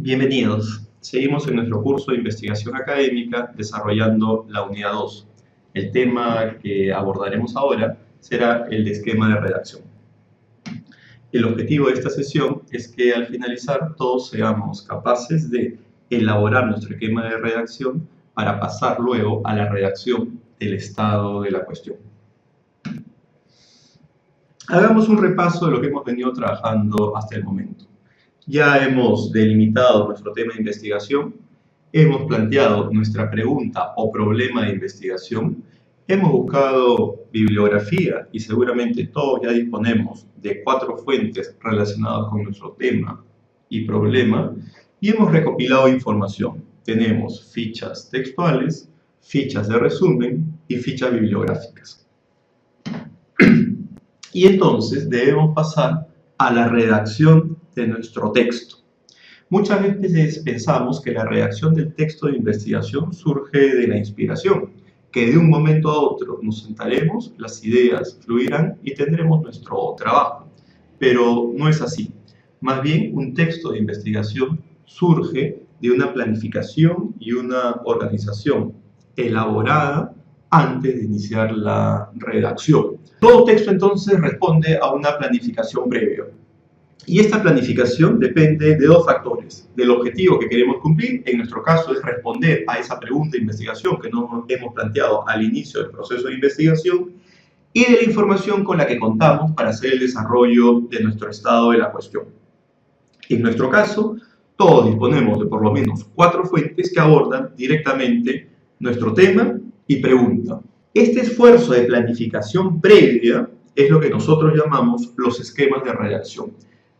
Bienvenidos. Seguimos en nuestro curso de investigación académica desarrollando la unidad 2. El tema que abordaremos ahora será el de esquema de redacción. El objetivo de esta sesión es que al finalizar todos seamos capaces de elaborar nuestro esquema de redacción para pasar luego a la redacción del estado de la cuestión. Hagamos un repaso de lo que hemos venido trabajando hasta el momento. Ya hemos delimitado nuestro tema de investigación, hemos planteado nuestra pregunta o problema de investigación, hemos buscado bibliografía y seguramente todos ya disponemos de 4 fuentes relacionadas con nuestro tema y problema y hemos recopilado información. Tenemos fichas textuales, fichas de resumen y fichas bibliográficas. Y entonces debemos pasar a la redacción de nuestro texto. Muchas veces pensamos que la redacción del texto de investigación surge de la inspiración, que de un momento a otro nos sentaremos, las ideas fluirán y tendremos nuestro trabajo. Pero no es así. Más bien, un texto de investigación surge de una planificación y una organización elaborada antes de iniciar la redacción. Todo texto entonces responde a una planificación previa. Y esta planificación depende de 2 factores: del objetivo que queremos cumplir, en nuestro caso es responder a esa pregunta de investigación que nos hemos planteado al inicio del proceso de investigación, y de la información con la que contamos para hacer el desarrollo de nuestro estado de la cuestión. En nuestro caso, todos disponemos de por lo menos 4 fuentes que abordan directamente nuestro tema y pregunta. Este esfuerzo de planificación previa es lo que nosotros llamamos los esquemas de redacción.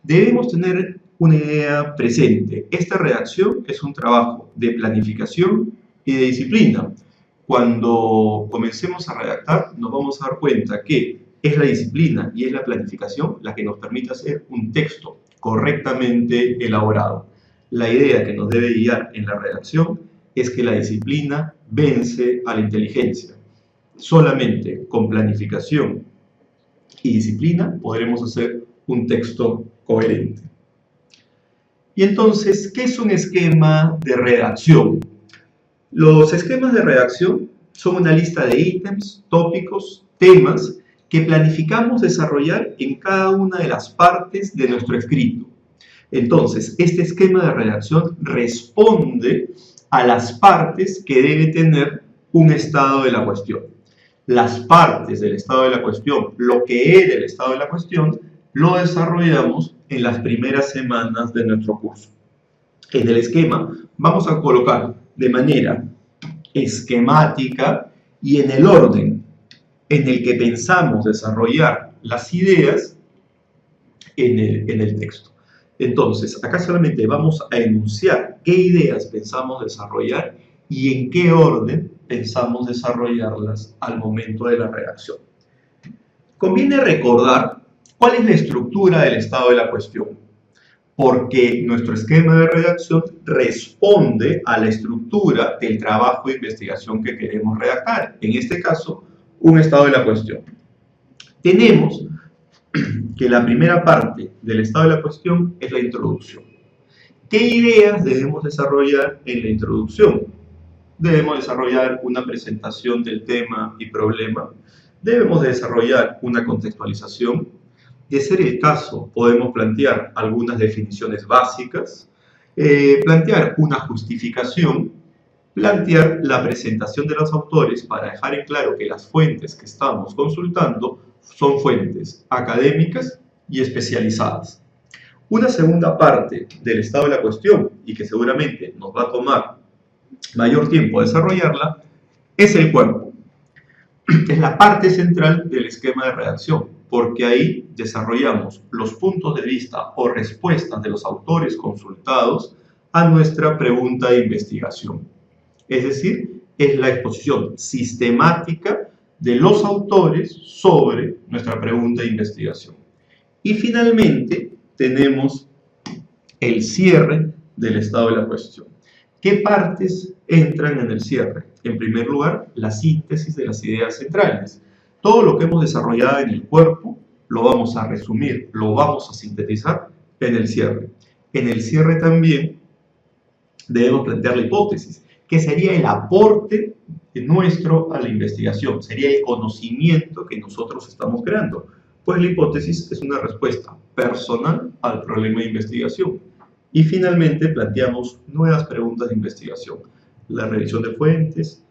Debemos tener una idea presente. Esta redacción es un trabajo de planificación y de disciplina. Cuando comencemos a redactar, nos vamos a dar cuenta que es la disciplina y es la planificación la que nos permite hacer un texto correctamente elaborado. La idea que nos debe guiar en la redacción es que la disciplina vence a la inteligencia. Solamente con planificación y disciplina podremos hacer un texto coherente. Y entonces, ¿qué es un esquema de redacción? Los esquemas de redacción son una lista de ítems, tópicos, temas que planificamos desarrollar en cada una de las partes de nuestro escrito. Entonces, este esquema de redacción responde a las partes que debe tener un estado de la cuestión. Las partes del estado de la cuestión, lo que era el estado de la cuestión, lo desarrollamos en las primeras semanas de nuestro curso. En el esquema vamos a colocar de manera esquemática y en el orden en el que pensamos desarrollar las ideas en el texto. Entonces, acá solamente vamos a enunciar qué ideas pensamos desarrollar y en qué orden pensamos desarrollarlas al momento de la redacción. Conviene recordar cuál es la estructura del estado de la cuestión, porque nuestro esquema de redacción responde a la estructura del trabajo de investigación que queremos redactar. En este caso, un estado de la cuestión. Tenemos que la primera parte del estado de la cuestión es la introducción. ¿Qué ideas debemos desarrollar en la introducción? Debemos desarrollar una presentación del tema y problema. Debemos desarrollar una contextualización. De ser el caso, podemos plantear algunas definiciones básicas, plantear una justificación, plantear la presentación de los autores para dejar en claro que las fuentes que estamos consultando son fuentes académicas y especializadas. Una segunda parte del estado de la cuestión, y que seguramente nos va a tomar mayor tiempo desarrollarla, es el cuerpo. Es la parte central del esquema de redacción, porque ahí desarrollamos los puntos de vista o respuestas de los autores consultados a nuestra pregunta de investigación. Es decir, es la exposición sistemática de los autores sobre nuestra pregunta de investigación. Y finalmente tenemos el cierre del estado de la cuestión. ¿Qué partes entran en el cierre? En primer lugar, la síntesis de las ideas centrales. Todo lo que hemos desarrollado en el cuerpo lo vamos a resumir, lo vamos a sintetizar en el cierre. En el cierre también debemos plantear la hipótesis, que sería el aporte nuestro a la investigación, sería el conocimiento que nosotros estamos creando. Pues la hipótesis es una respuesta personal al problema de investigación. Y finalmente planteamos nuevas preguntas de investigación. La revisión de fuentes,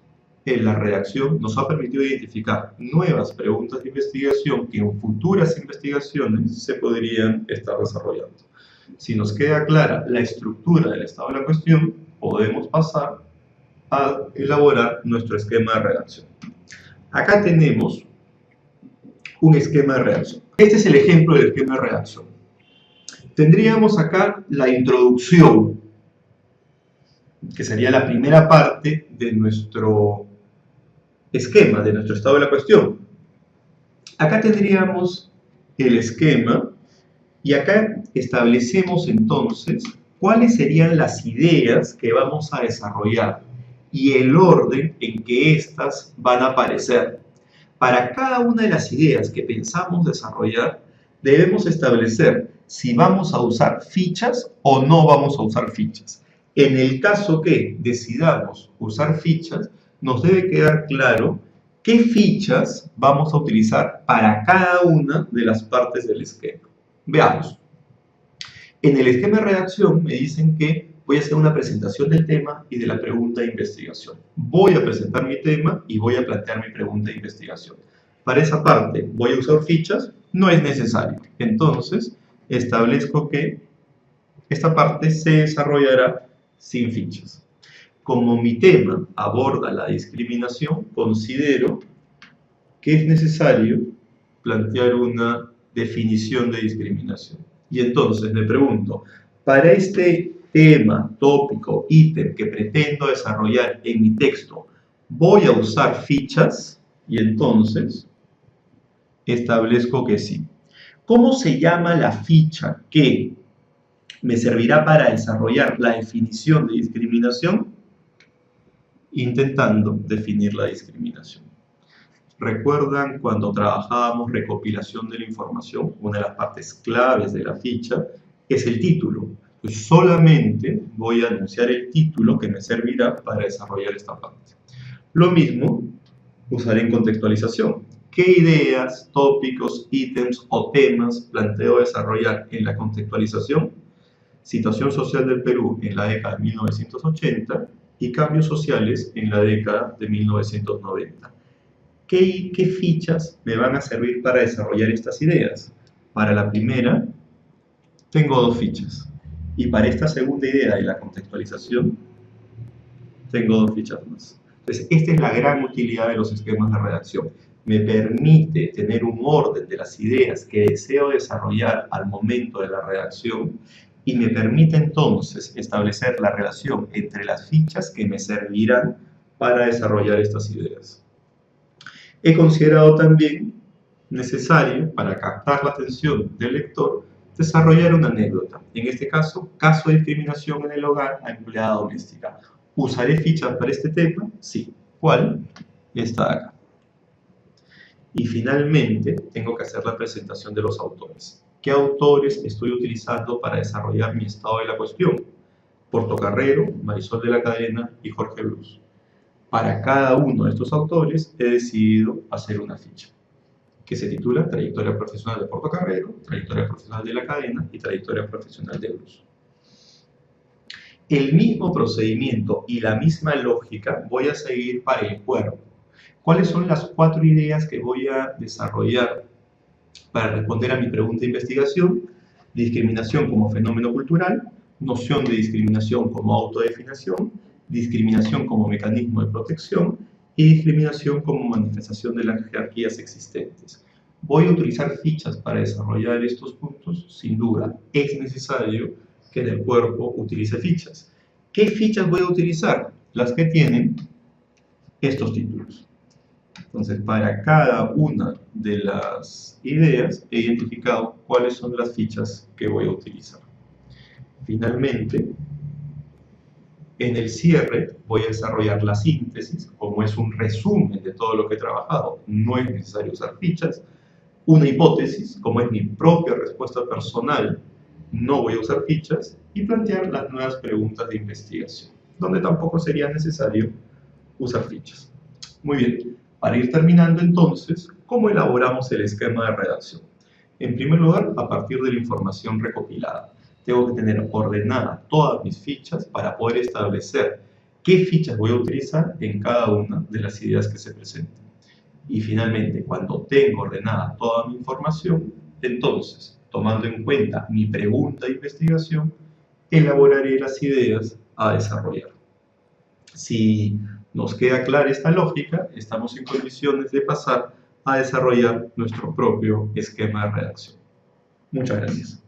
la redacción nos ha permitido identificar nuevas preguntas de investigación que en futuras investigaciones se podrían estar desarrollando. Si nos queda clara la estructura del estado de la cuestión, podemos pasar a elaborar nuestro esquema de redacción. Acá tenemos un esquema de redacción. Este es el ejemplo del esquema de redacción. Tendríamos acá la introducción, que sería la primera parte de nuestro esquema, de nuestro estado de la cuestión. Acá tendríamos el esquema y acá establecemos entonces cuáles serían las ideas que vamos a desarrollar y el orden en que éstas van a aparecer. Para cada una de las ideas que pensamos desarrollar, debemos establecer si vamos a usar fichas o no vamos a usar fichas. En el caso que decidamos usar fichas, nos debe quedar claro qué fichas vamos a utilizar para cada una de las partes del esquema. Veamos. En el esquema de redacción me dicen que voy a hacer una presentación del tema y de la pregunta de investigación. Voy a presentar mi tema y voy a plantear mi pregunta de investigación. Para esa parte, ¿voy a usar fichas? No es necesario. Entonces, establezco que esta parte se desarrollará sin fichas. Como mi tema aborda la discriminación, considero que es necesario plantear una definición de discriminación. Y entonces me pregunto, para este tema, tópico, ítem que pretendo desarrollar en mi texto, ¿voy a usar fichas? Y entonces establezco que sí. ¿Cómo se llama la ficha que me servirá para desarrollar la definición de discriminación? Intentando definir la discriminación. ¿Recuerdan cuando trabajábamos recopilación de la información? Una de las partes claves de la ficha es el título. Pues solamente voy a anunciar el título que me servirá para desarrollar esta parte. Lo mismo usaré en contextualización. ¿Qué ideas, tópicos, ítems o temas planteo desarrollar en la contextualización? Situación social del Perú en la década de 1980 y cambios sociales en la década de 1990. ¿Qué fichas me van a servir para desarrollar estas ideas? Para la primera, tengo dos fichas. Y para esta segunda idea de la contextualización, tengo dos fichas más. Entonces, esta es la gran utilidad de los esquemas de redacción. Me permite tener un orden de las ideas que deseo desarrollar al momento de la redacción y me permite entonces establecer la relación entre las fichas que me servirán para desarrollar estas ideas. He considerado también necesario, para captar la atención del lector, desarrollar una anécdota. En este caso, caso de discriminación en el hogar a empleada doméstica. ¿Usaré fichas para este tema? Sí. ¿Cuál? Esta acá. Y finalmente, tengo que hacer la presentación de los autores. ¿Qué autores estoy utilizando para desarrollar mi estado de la cuestión? Portocarrero, Marisol de la Cadena y Jorge Brus. Para cada uno de estos autores he decidido hacer una ficha que se titula Trayectoria Profesional de Portocarrero, Trayectoria Profesional de la Cadena y Trayectoria Profesional de Brus. El mismo procedimiento y la misma lógica voy a seguir para el cuerpo. ¿Cuáles son las 4 ideas que voy a desarrollar para responder a mi pregunta de investigación? Discriminación como fenómeno cultural, noción de discriminación como autodefinición, discriminación como mecanismo de protección y discriminación como manifestación de las jerarquías existentes. ¿Voy a utilizar fichas para desarrollar estos puntos? Sin duda, es necesario que en el cuerpo utilice fichas. ¿Qué fichas voy a utilizar? Las que tienen estos títulos. Entonces, para cada una de las ideas he identificado cuáles son las fichas que voy a utilizar. Finalmente, en el cierre voy a desarrollar la síntesis, como es un resumen de todo lo que he trabajado. No es necesario usar fichas. Una hipótesis, como es mi propia respuesta personal no voy a usar fichas, y plantear las nuevas preguntas de investigación, donde tampoco sería necesario usar fichas. Muy bien, para ir terminando entonces, ¿cómo elaboramos el esquema de redacción? En primer lugar, a partir de la información recopilada. Tengo que tener ordenadas todas mis fichas para poder establecer qué fichas voy a utilizar en cada una de las ideas que se presenten. Y finalmente, cuando tengo ordenada toda mi información, entonces, tomando en cuenta mi pregunta de investigación, elaboraré las ideas a desarrollar. Si nos queda clara esta lógica, estamos en condiciones de pasar a desarrollar nuestro propio esquema de redacción. Muchas gracias.